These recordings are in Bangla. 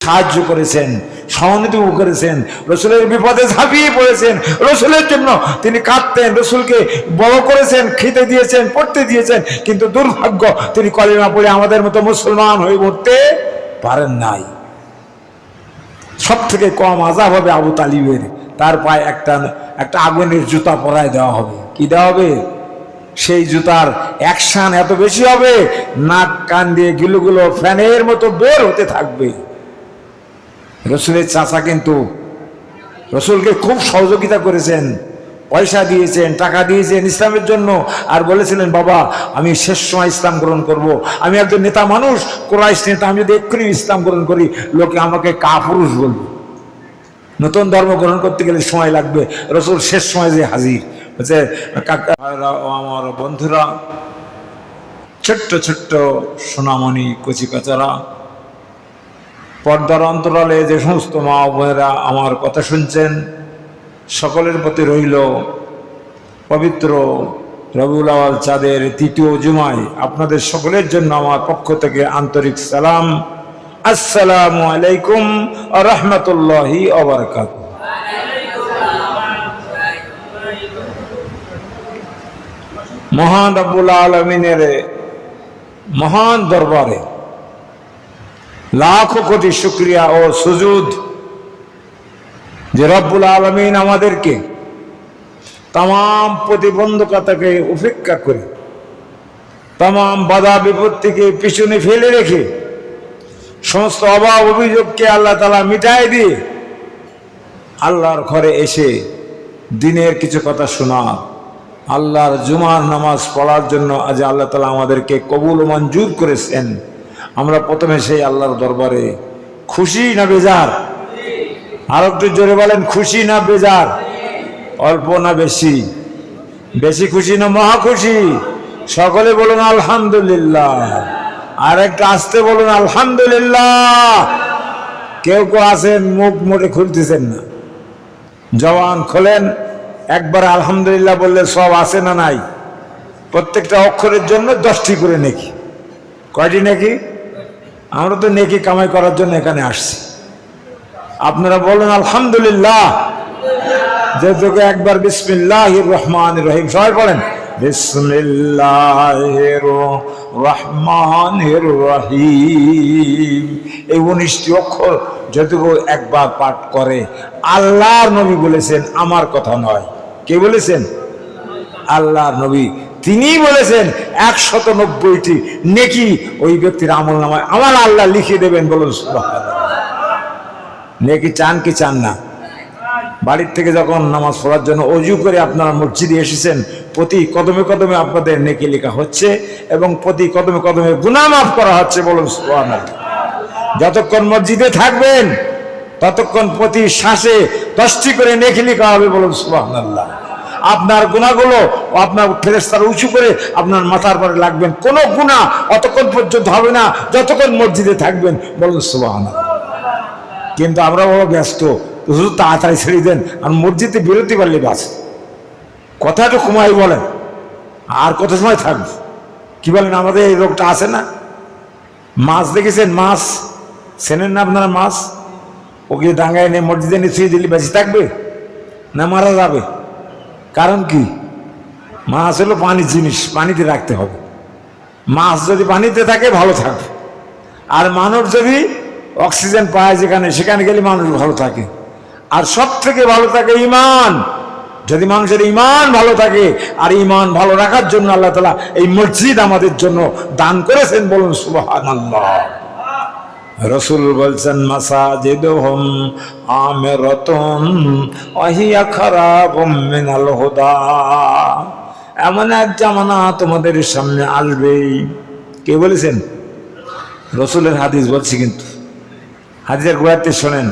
সাহায্য করেছেন, সহানুভূতি করেছেন, রসুলের বিপদে ঝাঁপিয়ে পড়েছেন, রসুলের জন্য তিনি কাঁদতেন, রসুলকে বড় করেছেন, খেতে দিয়েছেন, পড়তে দিয়েছেন, কিন্তু দুর্ভাগ্য তিনি কলেমা পড়ে আমাদের মতো মুসলমান হয়ে উঠতে পারেন নাই। সব থেকে কম আযাব হবে আবু তালিবের, তার পায়ে একটা আগুনের জুতা পরায় দেওয়া হবে। কি দেওয়া হবে? সেই জুতার অ্যাকশন এত বেশি হবে, নাক কান দিয়ে গিলুগুলো ফ্যানের মতো বের হতে থাকবে। রসুলের চাচা কিন্তু রসুলকে খুব সহযোগিতা করেছেন, পয়সা দিয়েছেন, টাকা দিয়েছেন ইসলামের জন্য, আর বলেছিলেন বাবা আমি শেষ সময় ইসলাম গ্রহণ করব, আমি একজন নেতা মানুষ, কুরাইশ নেতা, আমি যদি এক্ষুনি ইসলাম গ্রহণ করি লোকে আমাকে কাপুরুষ বলবে, নতুন ধর্ম গ্রহণ করতে গেলে সময় লাগবে। রসুল শেষ সময় যে হাজির হচ্ছে। আমার বন্ধুরা, ছোট্ট ছোট্ট সোনামণি কচি কাচারা, পর্দার অন্তরালে যে সমস্ত মা বোনেরা আমার কথা শুনছেন, সকলের প্রতি রইল পবিত্র রবিউল আউয়াল চাঁদের তৃতীয় জুমায় আপনাদের সকলের জন্য আমার পক্ষ থেকে আন্তরিক সালাম। আসসালামু আলাইকুম ওয়া রাহমাতুল্লাহি ওয়া বারাকাতুহু। মহান রব্বুল আলামিনের মহান দরবারে লাখো কোটি শুকরিয়া ও সুজুদ যে রব্বুল আলামিন আমাদেরকে তামাম প্রতিবন্ধকতাকে উপেক্ষা করে, তামাম বাধা বিপত্তিকে পিছনে ফেলে রেখে, সমস্ত অভাব অভিযোগকে আল্লাহ তাআলা মিটাই দিয়ে আল্লাহর ঘরে এসে দিনের কিছু কথা শোনা, আল্লাহর জুমার নামাজ পড়ার জন্য আজ আল্লাহ তাআলা আমাদেরকে কবুল ও মঞ্জুর করেছেন। আমরা প্রথমে সেই আল্লাহর দরবারে খুশি না বেজার? আর একটু জোরে বলেন, খুশি না বেজার? অল্প না বেশি? বেশি খুশি না মহা খুশি? সকলে বলুন আলহামদুলিল্লাহ। আর একটু আস্তে বলুন আলহামদুলিল্লাহ। কেউ কেউ আছেন মুখ মোটে খুলতেছেন না, জবান খোলেন, একবার আলহামদুলিল্লাহ বললে সব আছে না নাই? প্রত্যেকটা অক্ষরের জন্য 10টি করে নেকি। কয়টি নেকি? আমরা তো নেকি কামাই করার জন্য এখানে আসছি। আপনারা বলুন আলহামদুলিল্লাহ। যেহেতু একবার বিসমিল্লাহির রহমানির রহিম, সবাই পড়েন বিসমিল্লাহির রহমানির রহিম। এই 19টি অক্ষর যেটুকু একবার পাঠ করে, আল্লাহর নবী বলেছেন, আমার কথা নয়। কে বলেছেন? আল্লাহর নবী। তিনি বলেছেন 190টি নেকি ওই ব্যক্তির আমল নামায় আমার আল্লাহ লিখে দেবেন। বলুন সুবহানাল্লাহ। নেকি চান কি চান না? বাড়ির থেকে যখন নামাজ পড়ার জন্য অজু করে আপনারা মসজিদে এসেছেন, প্রতি কদমে কদমে আপনাদের নেকি লেখা হচ্ছে এবং প্রতি কদমে কদমে গুনাহ মাফ করা হচ্ছে। বলুন সুবহানাল্লাহ। যতক্ষণ মসজিদে থাকবেন ততক্ষণ প্রতি শ্বাসে 10টি করে নেকি লেখা হবে। বলুন সুবহানাল্লাহ। আপনার গুনাহগুলো আপনার ফেরেশতারা উঁচু করে আপনার মাথার পরে লাগবেন। কোনো গুনাহ অতক্ষণ পর্যন্ত হবে না যতক্ষণ মসজিদে থাকবেন। বলুন সুবহানাল্লাহ। কিন্তু আমরা বড় ব্যস্ত, শুধু তাড়াতাড়ি ছেড়ে দেন, আর মসজিদে বেরোতে পারলে বাস। কথাটা কমাই বলেন, আর কত সময় থাকবে? কি বলেন? আমাদের এই রোগটা আছে না? মাছ দেখেছেন? মাছ চেনেন না আপনারা? মাছ ওকে ডাঙ্গায় নিয়ে মসজিদে নিয়ে ছুঁয়ে দিলে বেঁচে থাকবে না মারা যাবে? কারণ কি? মাছ হলো পানির জিনিস, পানিতে রাখতে হবে। মাছ যদি পানিতে থাকে ভালো থাকবে, আর মানুষ যদি অক্সিজেন পায় যেখানে, সেখানে গেলে মানুষ ভালো থাকে। আর সব থেকে ভালো থাকে ইমান। যদি মানুষের ইমান ভালো থাকে, আর ইমান ভালো রাখার জন্য আল্লাহ তাআলা এই মসজিদ আমাদের জন্য দান করেছেন। বলুন সুবহানাল্লাহ। রসুল বলছেন মাসাজিদুহুম আমিরাতুন ওয়া হিয়া খারাবুম মিনাল হুদা। এমন এক জামানা তোমাদের সামনে আসবে। কে বলেছেন? রসুলের হাদিস বলছি, কিন্তু হাদিসের গোড়াতে শোনেন।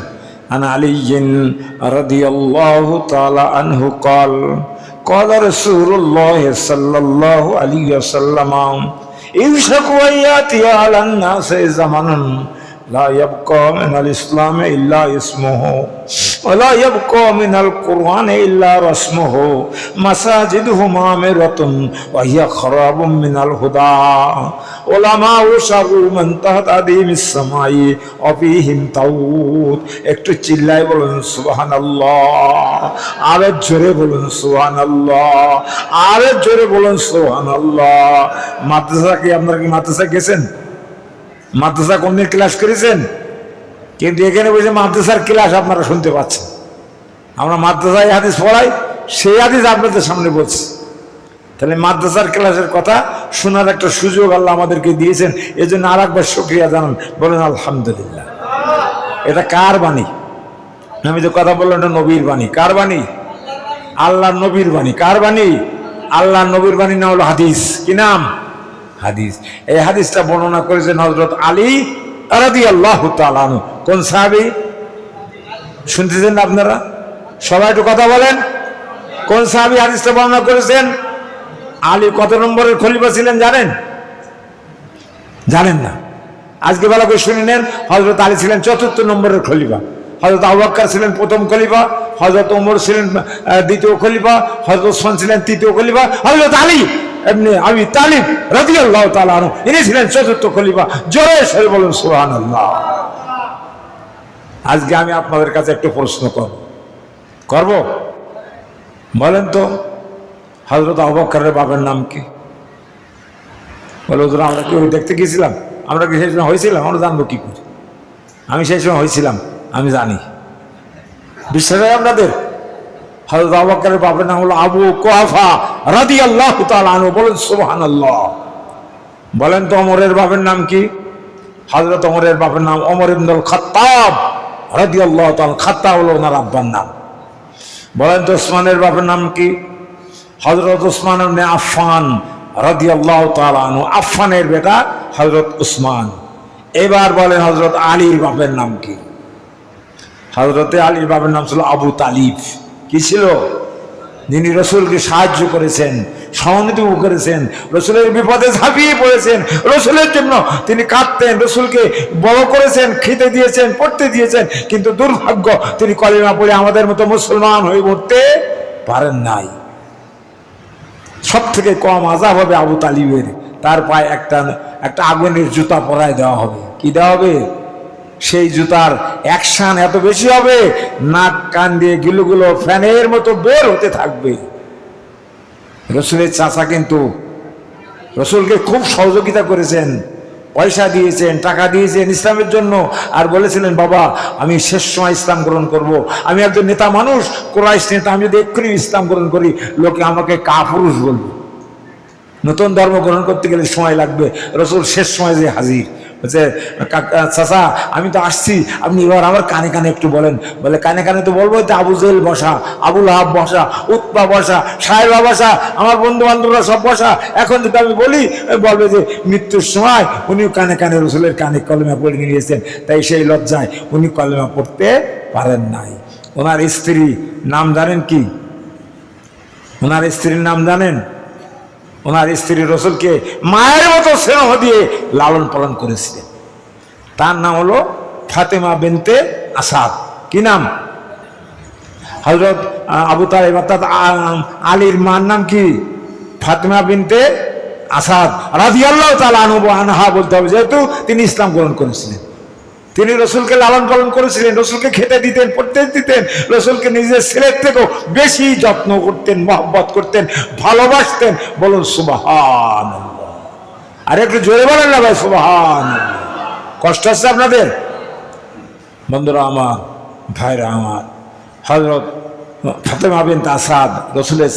আন আলিয়্যিন রাদিয়াল্লাহু তাআলা আনহু قال قال رسول الله صلى الله عليه وسلم ইউশাকু আন ইয়াতিয়া আলান নাস জামানুন লা ইয়াবকা মিনাল ইসলামে ইল্লা ইসমুহু ওয়া লা ইয়াবকা মিনাল কুরআনে ইল্লা রাসমুহু মাসাজিদুহুম আমিরাতুন ওয়া হিয়া খারাবুম মিনাল হুদা উলামাউ শারু মান তাহতা আদিমিস সামাই ওয়া ফীহিম তাউত। একটু চিল্লায় বলুন সুবহানাল্লাহ, আরো জোরে বলুন সুবহানাল্লাহ, আরো জোরে বলুন সুবহানাল্লাহ। মাদ্রাসা কি আপনারা কি মাদ্রাসা গেছেন? মাদ্রাসা কোনদিন ক্লাস করেছেন? কিন্তু এখানে বসে মাদ্রাসার ক্লাস আপনারা শুনতে পাচ্ছেন। আমরা মাদ্রাসায় হাদিস পড়াই, সেই হাদিস আপনাদের সামনে বলছি। তাহলে মাদ্রাসার ক্লাসের কথা শোনার একটা সুযোগ আল্লাহ আমাদেরকে দিয়েছেন, এই জন্য আর একবার শুকরিয়া জানান, বলেন আলহামদুলিল্লাহ। এটা কার বাণী? আমি তো কথা বললাম এটা নবীর বাণী। কার বাণী? আল্লাহর নবীর বাণী। কার বাণী? আল্লাহর নবীর বাণী না হলো হাদিস। কি নাম? হাদিস। এই হাদিসটা বর্ণনা করেছেন হযরত আলী রাদিয়াল্লাহু তাআলা আনহু। কোন সাহাবী? শুনতেছেন না আপনারা? সবাই একটু কথা বলেন। কোন সাহাবী হাদিসটা বর্ণনা করেছেন? আলী কত নম্বরের খলিফা ছিলেন জানেন? জানেন না? আজকে ভালো করে শুনে নেন। হযরত আলী ছিলেন ৪র্থ নম্বরের খলিফা, হযরত আবু বকর ছিলেন প্রথম খলিফা, হযরত ওমর ছিলেন দ্বিতীয় খলিফা, হযরত ওসমান ছিলেন তৃতীয় খলিফা, হযরত আলী ইবনে আবি তালিব রাদিয়াল্লাহু তাআলা আনহু ইনি ছিলেন ৪র্থ খলিফা। জোরে সরে বলুন সুবহানাল্লাহ। আজকে আমি আপনাদের কাছে একটু প্রশ্ন করব, বলেন তো হযরত আবু বকরের বাবার নাম কি? বলে হুজুর আমরা কি ওই দেখতে গেছিলাম? আমরা কি সেই সময় হয়েছিলাম? আমরা জানবো কি করে? আমি সেই সময় হয়েছিলাম, আমি জানি। বিশ্বাস হয় আপনাদের? হযরত আবু বকরের বাবার নাম হলো আবু কুহাফা রাদিয়াল্লাহু তাআলা আনহু। বলেন সুবহানাল্লাহ। বলেন তো ওমরের বাবার নাম কি? হযরত ওমরের বাবার নাম ওমর ইবনুল খাত্তাব রাদিয়াল্লাহু তাআলা। খাত্তাব হলো ওনার আব্বার নাম। বলেন তো ওসমানের বাবার নাম কি? হযরত ওসমান ইবনে আফফান রাদিয়াল্লাহু তাআলা আনহু। আফফানের বেটা হযরত ওসমান। এবার বলেন হযরত আলীর বাপের নাম কি? হযরতে আলীর বাপের নাম ছিল আবু তালিব। কি ছিল? যিনি রসুলকে সাহায্য করেছেন, সহানুভূতি করেছেন, রসুলের বিপদে ঝাঁপিয়ে পড়েছেন, রসুলের জন্য তিনি কাঁদতেন, রসুলকে বড় করেছেন, খেতে দিয়েছেন, পড়তে দিয়েছেন, কিন্তু দুর্ভাগ্য তিনি কলিমা পড়ে আমাদের মতো মুসলমান হয়ে উঠতে পারেন নাই। সব থেকে কম আযাব হবে আবু তালিবের। তার পায়ে একটা আগুনের জুতা পরায় দেওয়া হবে। কি দেওয়া হবে? সেই জুতার অ্যাকশন এত বেশি হবে, নাক কান দিয়ে গিলুগুলো ফ্যানের মতো বের হতে থাকবে। রসুলের চাচা কিন্তু রসুলকে খুব সহযোগিতা করেছেন, পয়সা দিয়েছেন, টাকা দিয়েছেন ইসলামের জন্য, আর বলেছিলেন বাবা আমি শেষ সময় ইসলাম গ্রহণ করব, আমি একজন নেতা মানুষ, কুরাইশ নেতা, আমি যদি এক্ষুনি ইসলাম গ্রহণ করি লোকে আমাকে কাপুরুষ বলবে, নতুন ধর্ম গ্রহণ করতে গেলে সময় লাগবে। রসুল শেষ সময় যে হাজির বলছে, চাচা আমি তো আসছি, আপনি এবার আমার কানে কানে একটু বলেন। বলে কানে কানে তো বলবো, তো আবু জেহেল বসা, আবু লাহাব বসা, উতবা বসা, সাহেবা বসা, আমার বন্ধু বান্ধবরা সব বসা, এখন যদি আমি বলি বলবে যে মৃত্যুর সময় উনিও কানে কানে রসুলের কানে কলেমা পড়ে নিয়েছেন, তাই সেই লজ্জায় উনি কলেমা পড়তে পারেন নাই। ওনার স্ত্রী নাম জানেন কি? ওনার স্ত্রীর নাম জানেন? ওনার স্ত্রী রসুলকে মায়ের মতো স্নেহ দিয়ে লালন পালন করেছিলেন। তার নাম হলো ফাতেমা বিনতে আসাদ। কি নাম? হযরত আবু তালিব অর্থাৎ আলীর মার নাম কি? ফাতেমা বিনতে আসাদ রাদিয়াল্লাহু তাআলা আনহা বলতে হবে, যেহেতু তিনি ইসলাম গ্রহণ করেছিলেন। তিনি রসুলকে লালন পালন করেছিলেন, রসুলকে খেতে দিতেন, পড়তে দিতেন, রসুলকে নিজের ছেলের থেকেও বেশি যত্ন করতেন, মহব্বত করতেন, ভালোবাসতেন। বলুন সুবহানাল্লাহ। আর একটু জোরে বলেন না ভাই সুবহানাল্লাহ। কষ্ট হচ্ছে আপনাদের? বন্ধুরা আমার, ভাইরা আমার, হযরত ফাতেমা বিনতে আসাদ রসুলের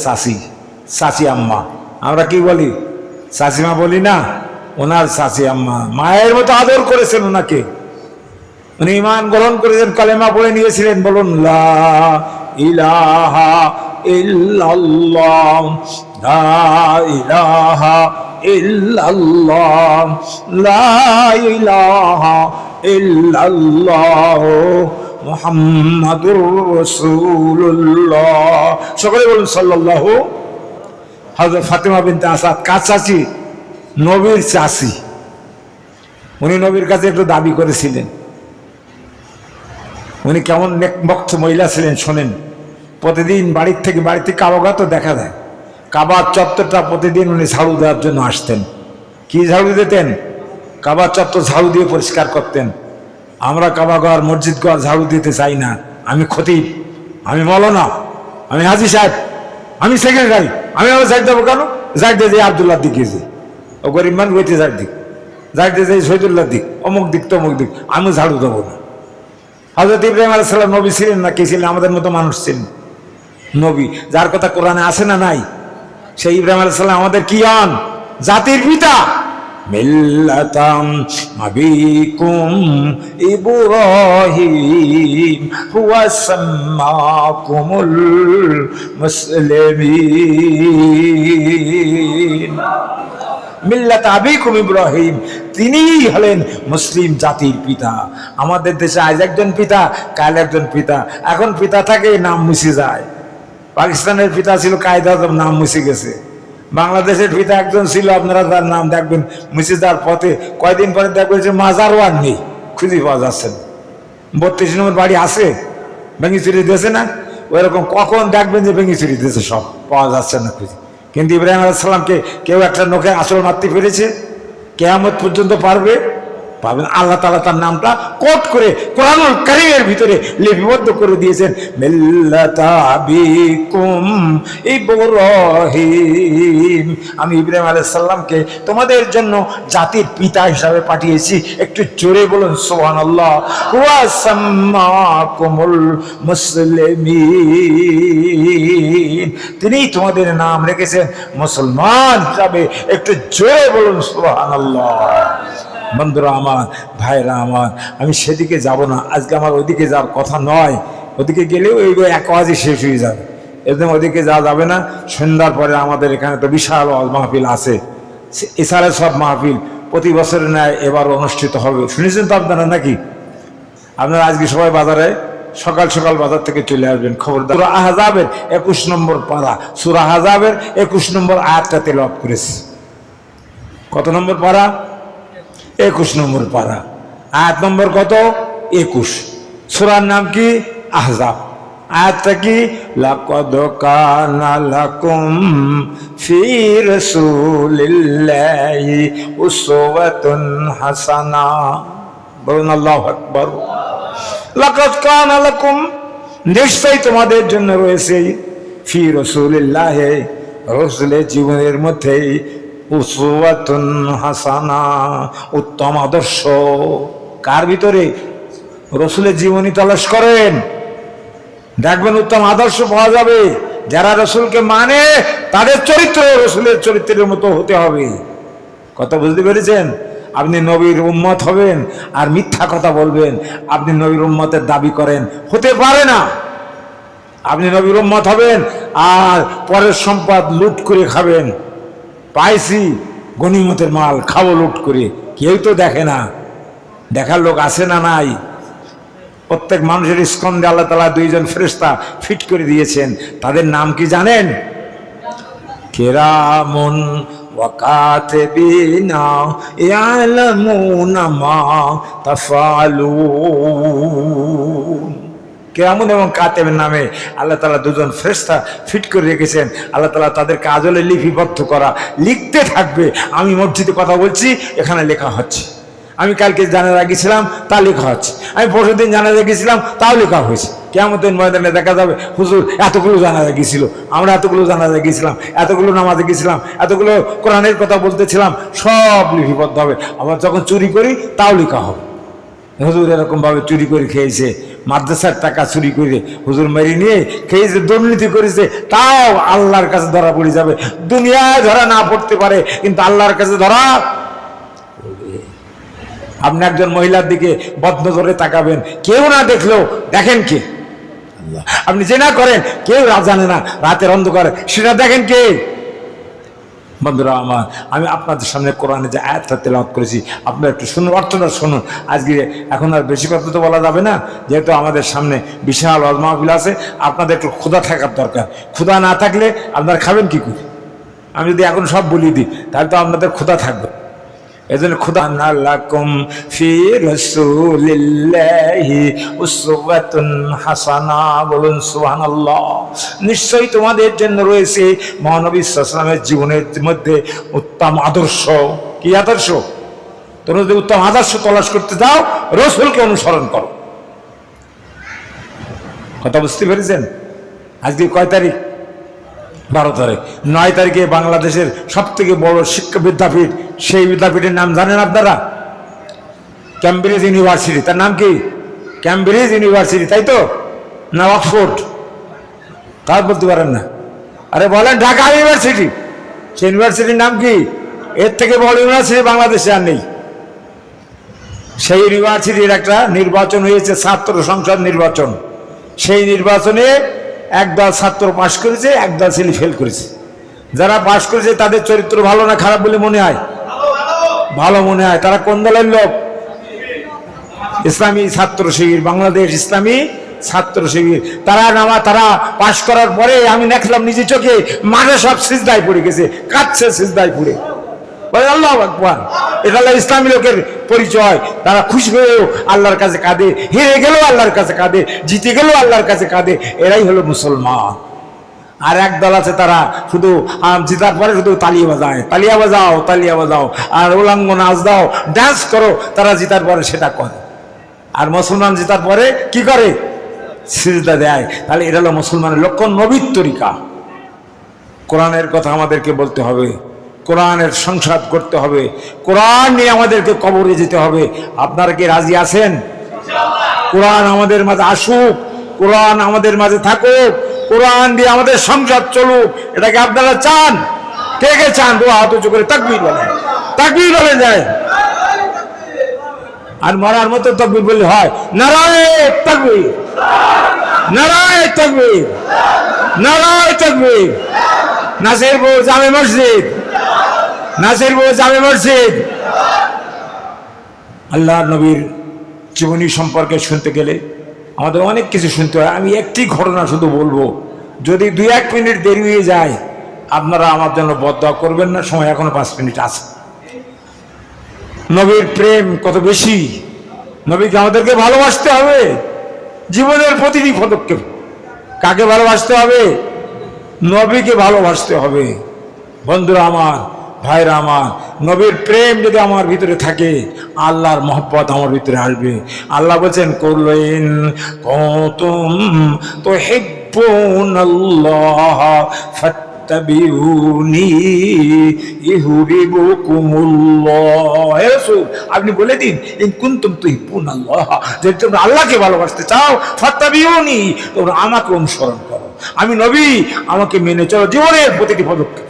চাচি আম্মা। আমরা কি বলি? চাচিমা বলি না? ওনার চাচি আম্মা মায়ের মতো আদর করেছেন ওনাকে। উনি ঈমান গ্রহণ করেছেন, কালেমা পড়ে নিয়েছিলেন। বলুন লা ইলাহা ইল্লাল্লাহ, লা ইলাহা ইল্লাল্লাহ, লা ইলাহা ইল্লাল্লাহ মুহাম্মাদুর রাসূলুল্লাহ। সকলে বলুন সাল্লাল্লাহু। হযরত ফাতেমা বিনতে আসাদ কার চাচি? নবীর চাচি। উনি নবীর কাছে একটু দাবি করেছিলেন, উনি কেমন নেকবক্ত মহিলা ছিলেন শোনেন। প্রতিদিন বাড়িতে কাবাগা তো দেখা যায়, কাবার চত্বরটা প্রতিদিন উনি ঝাড়ু দেওয়ার জন্য আসতেন। কি ঝাড়ু দিতেন? কাবার চত্বর ঝাড়ু দিয়ে পরিষ্কার করতেন। আমরা কাবাগর মসজিদ ঘর ঝাড়ু দিতে চাই না। আমি খতিব, আমি মৌলানা, আমি হাজি সাহেব, আমি সেক্রেটারি, আমি আবার ঝাড় দেবো কেন? ঝাড় দিয়ে যাই আবদুল্লাহ দিকে, যে ও গরিব মান গইতে ঝাড় দিক, ঝাড় দিয়ে যাই শহীদুল্লাহ দিক, অমুক দিক তমুক দিক, আমি ঝাড়ু দেবো না। হযরত ইব্রাহিম আলাইহিস সালাম নবী ছিলেন না? কে ছিলেন? আমাদের মতো মানুষ ছিলেন নবী, যার কথা কোরআনে আছে না নাই? সেই ইব্রাহিম আলাইহিস সালাম আমাদের কি হন? জাতির পিতা। মিল্লাতাম আবিকুম ইব্রাহিম হুয়া সাম্মাকুমুল মুসলিমিন। মিল্লাত আবিকুম ইব্রাহিম, তিনিই হলেন মুসলিম জাতির পিতা। আমাদের দেশে আজ একজন পিতা, কাল একজন পিতা। এখন পিতা থাকে, নাম মুছে যায়। পাকিস্তানের পিতা ছিল কায়েদ আজম, নাম মুছে গেছে। বাংলাদেশের পিতা একজন ছিল, আপনারা তার নাম দেখবেন মুছে যাওয়ার পথে, কয়দিন পরে দেখবেন যে মাজারও আর নেই, খুঁজে পাওয়া যাচ্ছে না। 32 নম্বর বাড়ি আছে, ভেঙে চুরি দিয়েছে না? ওইরকম কখন দেখবেন যে ভেঙে চুরি দিয়েছে, সব পাওয়া যাচ্ছে না খুঁজে। কিন্তু ইব্রাহিম আলাইহিস সালামকে কেউ একটা নখের আঁচড় মারতে পেরেছে? কিয়ামত পর্যন্ত পারবে? পাবেন। আল্লাহ তাআলা তার নামটা কোট করে কোরআনুল কারীমের ভিতরে লিপিবদ্ধ করে দিয়েছেন, মিল্লাতা আবিকুম ইব্রাহিম। আমি ইব্রাহিম আলাইহিস সালামকে তোমাদের জন্য জাতির পিতা হিসাবে পাঠিয়েছি। একটু জোরে বলুন সুবহানাল্লাহ। ওয়া সাম্মাকুমুল মুসলিমিন, তিনিই তোমাদের নাম রেখেছেন মুসলমান হিসাবে। একটু জোরে বলুন সুবহানাল্লাহ। বন্ধুরা আমার, ভাইরা আমার, আমি সেদিকে যাব না আজকে, আমার ওইদিকে যাওয়ার কথা নয়। ওদিকে গেলেও এই এক আওয়াজই শেষ হয়ে যাবে, একদম ওদিকে যাওয়া যাবে না। সন্ধ্যার পরে আমাদের এখানে তো বিশাল মাহফিল আছে, এছাড়া সব মাহফিল প্রতি বছরের ন্যায় এবার অনুষ্ঠিত হবে। শুনেছেন তো আপনারা নাকি? আপনারা আজকে সবাই বাজারে সকাল সকাল বাজার থেকে চলে আসবেন। খবরদার। সূরা আহজাবের 21 নম্বর পারা, সূরা আহজাবের 21 নম্বর আয়াতটা তেলাওয়াত করেছি। কত নম্বর পারা? 21 নম্বর পারা, আয়াত নম্বর কত? 21। সূরার নাম কি? আহজাব। আয়াতটা কি? লাকাদ কানা লাকুম ফি রাসূলিল্লাহি উসওয়াতুন হাসানা। বলুন আল্লাহু আকবার। লাকাদ কানা লাকুম, নিশ্চয়ই তোমাদের জন্য রয়েছে, ফি রাসূলিল্লাহি, রাসূলের জীবনের মধ্যে, উসওয়াতুন হাসানা, উত্তম আদর্শ। কার ভিতরে? রসুলের জীবনী তলাশ করেন, দেখবেন উত্তম আদর্শ পাওয়া যাবে। যারা রসুলকে মানে তাদের চরিত্র রসুলের চরিত্রের মতো হতে হবে। কথা বুঝতে পেরেছেন? আপনি নবীর উম্মত হবেন আর মিথ্যা কথা বলবেন, আপনি নবীর উম্মতের দাবি করেন, হতে পারে না। আপনি নবীর উম্মত হবেন আর পরের সম্পদ লুট করে খাবেন। পাইছি গনিমতের মাল, খাবো লুট করে, কেউ তো দেখে না। দেখার লোক আছে না নাই? প্রত্যেক মানুষের স্কন্ধে আল্লাহ তাআলা 2 জন ফেরেশতা ফিট করে দিয়েছেন। তাদের নাম কি জানেন? কিরামুন ওয়া কাতিবিনা ইয়ালামুনা মা তাফআলুন। কিরামুন এবং কাতেবের নামে আল্লাহ তাআলা 2 জন ফেরেশতা ফিট করে রেখেছেন। আল্লাহ তাআলা তাদের কাজলে লিপিবদ্ধ করা, লিখতে থাকবে। আমি মসজিদে কথা বলছি, এখানে লেখা হচ্ছে। আমি কালকে জানাজা গেছিলাম, তা লেখা হচ্ছে। আমি পরশুদিন জানাজা গেছিলাম, তাও লেখা হয়েছে। কিয়ামতের ময়দানে দেখা যাবে, হুজুর এতগুলো জানাজা গেছিল, আমরা এতগুলো জানাজা গেছিলাম, এতগুলো নামাজে গেছিলাম, এতগুলো কোরআনের কথা বলতেছিলাম, সব লিপিবদ্ধ হবে। আবার যখন চুরি করি তাও লেখা হবে। হুজুর এরকম ভাবে চুরি করে খেয়েছে, মাদ্রাসার টাকা চুরি করে হুজুর মেরে নিয়ে খেয়েছে, দুর্নীতি করেছে, তাও আল্লাহর কাছে ধরা পড়ে যাবে। দুনিয়ায় ধরা না পড়তে পারে, কিন্তু আল্লাহর কাছে ধরা। আপনি একজন মহিলার দিকে বদনজরে তাকাবেন, কেউ না দেখলেও দেখেন কে? আল্লাহ। আপনি যে না করেন, কেউ জানে না, রাতের অন্ধকারে সেটা দেখেন কে? বন্ধুরা আমার, আমি আপনাদের সামনে কোরআনে যে আয়াতটা তেলাওয়াত করেছি, আপনারা একটু শুনুন, অর্থটা শুনুন। আজকে এখন আর বেশি কথা তো বলা যাবে না, যেহেতু আমাদের সামনে বিশাল ওয়াজ মাহফিল আছে। আপনাদের একটু ক্ষুধা থাকার দরকার। ক্ষুধা না থাকলে আপনারা খাবেন কি করে? আমি যদি এখন সব বলি দিই, তাহলে তো আপনাদের ক্ষুধা থাকবে। এজন্য খুদা লাকুম ফি রাসূলিল্লাহি উসওয়াতুন হাসানা, বলুন সুবহানাল্লাহ। নিশ্চয়ই তোমাদের জন্য রয়েছে মহানবী সাল্লাল্লাহু আলাইহি ওয়াসাল্লামের জীবনের মধ্যে উত্তম আদর্শ। কি আদর্শ? তোমরা যদি উত্তম আদর্শ তলাশ করতে যাও, রাসূলকে অনুসরণ করো। কথা বুঝতে পেরেছেন? আজকে কয় তারিখ? 12 তারিখ। 9 তারিখে বাংলাদেশের সব থেকে বড় শিক্ষা বিদ্যাপীঠ, সেই বিদ্যাপীঠের নাম জানেন আপনারা? Cambridge university. তার নাম কি? ক্যামব্রিজ ইউনিভার্সিটি, তাই তো? না অক্সফোর্ড? কার বলতে পারেন না? আরে বলেন ঢাকা ইউনিভার্সিটি। সেই ইউনিভার্সিটির নাম কি? এর থেকে বড় ইউনিভার্সিটি বাংলাদেশে আর নেই। সেই ইউনিভার্সিটির একটা নির্বাচন হয়েছে, ছাত্র সংসদ নির্বাচন। সেই নির্বাচনে একদল ছাত্র পাশ করেছে, একদল ছেলে ফেল করেছে। যারা পাশ করেছে তাদের চরিত্র ভালো না খারাপ বলে মনে হয়? ভালো মনে হয়। তারা কোন দলের লোক? ইসলামী ছাত্র শিবির, বাংলাদেশ ইসলামী ছাত্র শিবির। তারা পাশ করার পরে আমি দেখলাম নিজে চোখে, মাঠে সব সিজদায় পড়ে গেছে, কাঁদছে সিজদায় পড়ে, বলে আল্লাহু আকবার। এটা হলো ইসলামী লোকের পরিচয়। তারা খুশি হয়েও আল্লাহর কাছে কাঁদে, হেরে গেলেও আল্লাহর কাছে কাঁদে, জিতে গেলেও আল্লাহর কাছে কাঁদে। এরাই হলো মুসলমান। আর এক দল আছে, তারা শুধু জিতার পরে শুধু তালিয়া বাজায়, তালিয়া বাজাও, তালিয়া বাজাও, আর উলঙ্গ নাচ দাও, ডান্স করো। তারা জিতার পরে সেটা করে। আর মুসলমান জিতার পরে কি করে? সিজদা দেয়। তাহলে এটা হলো মুসলমানের লক্ষণ, নবীর তরিকা। কোরআনের কথা আমাদেরকে বলতে হবে, কোরআনের সংসদ করতে হবে, কোরআন নিয়ে আমাদেরকে কবরে যেতে হবে। আপনারা কি রাজি আছেন? কোরআন আমাদের মাঝে আসুক, কোরআন আমাদের মাঝে থাকুক, কোরআন দিয়ে আমাদের সংসদ চলুক। এটাকে আপনারা চান? কে কে চান? দু হাত উঁচু করে তাকবীর বলেন, তাকবীর বলে যায়। আর মরার মতো তাকবীর বললে হয়, নারায়ে তাকবীর, নারায়ে তাকবীর, নারায়ে তাকবীর। নাসিরপুর জামে মসজিদ, নাসিরপুর জামে মসজিদ। আল্লাহর নবীর জীবনী সম্পর্কে শুনতে গেলে আমাদের অনেক কিছু শুনতে হয়। আমি একটি ঘটনা শুধু বলবো, যদি 2-1 মিনিট দেরি হয়ে যায় আপনারা আমার জন্য বদদোয়া করবেন না, সময় এখনো 5 মিনিট আছে। নবীর প্রেম কত বেশি, নবীকে আমাদেরকে ভালোবাসতে হবে জীবনের প্রতিটি পদক্ষেপ। কাকে ভালোবাসতে হবে? নবীকে ভালোবাসতে হবে। বন্ধুরা আমার, ভাইরা আমার, নবীর প্রেম যদি আমার ভিতরে থাকে, আল্লাহর মহব্বত আমার ভিতরে আসবে। আল্লাহ বলছেন, কুল্লিন কুনতুম তুহিব্বুনাল্লাহ ফাত্তাবিউনি ইউহিব্বুকুমুল্লাহ। হে রাসূল, আপনি বলে দিন, ইন কুনতুম তুহিব্বুনাল্লাহ, যদি তোমরা আল্লাহকে ভালোবাসতে চাও, ফাত্তাবিউনি, তোমরা আমাকে অনুসরণ করো। আমি নবী, আমাকে মেনে চলো জীবনের প্রতিটি পদক্ষেপ।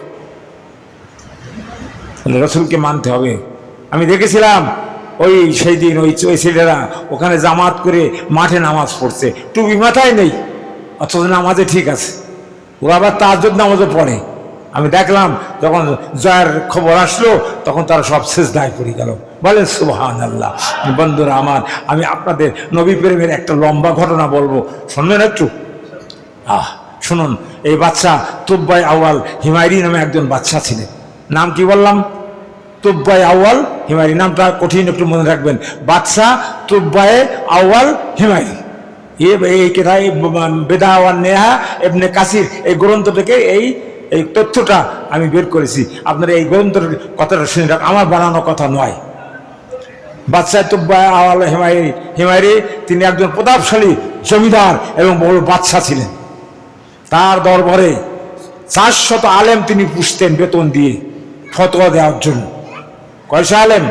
রাসূলকে মানতে হবে। আমি দেখেছিলাম ওই সেই দিন ওই ছেলেরা ওখানে জামাত করে মাঠে নামাজ পড়ছে, টুপি মাথায় নেই, অথচ নামাজে ঠিক আছে। ওরা আবার তাহাজ্জুদ নামাজও পড়ে। আমি দেখলাম যখন জয়ের খবর আসলো, তখন তারা সব সিজদায় পড়ে গেল। বলেন সুবহানাল্লাহ। বন্ধুরা আমার, আমি আপনাদের নবী প্রেমের একটা লম্বা ঘটনা বলবো, শুনবেন একটু? শুনুন। এই বাদশা তুব্বাই আউয়াল হিমায়রি নামে একজন বাদশা ছিলেন। নাম কি বললাম? তুব্বাই আউয়াল হিমায়রি। নামটা কঠিন, একটু মনে রাখবেন। বাদশা তুব্বাই আউয়াল হিমায়রি। এই কেথায় বেদা ওয়ান নেহা ইবনে কাসির এই গ্রন্থ থেকে এই তথ্যটা আমি বের করেছি। আপনারা এই গ্রন্থের কথাটা শুনে রাখ, আমার বানানো কথা নয়। বাদশা তুব্বাই আউয়াল হিমায়রি তিনি একজন প্রতাপশালী জমিদার এবং বড় বাদশা ছিলেন। তার দরবারে 400 আলেম তিনি পুষতেন বেতন দিয়ে ফতোয়া দেওয়ার জন্য। কয়শো আলেম?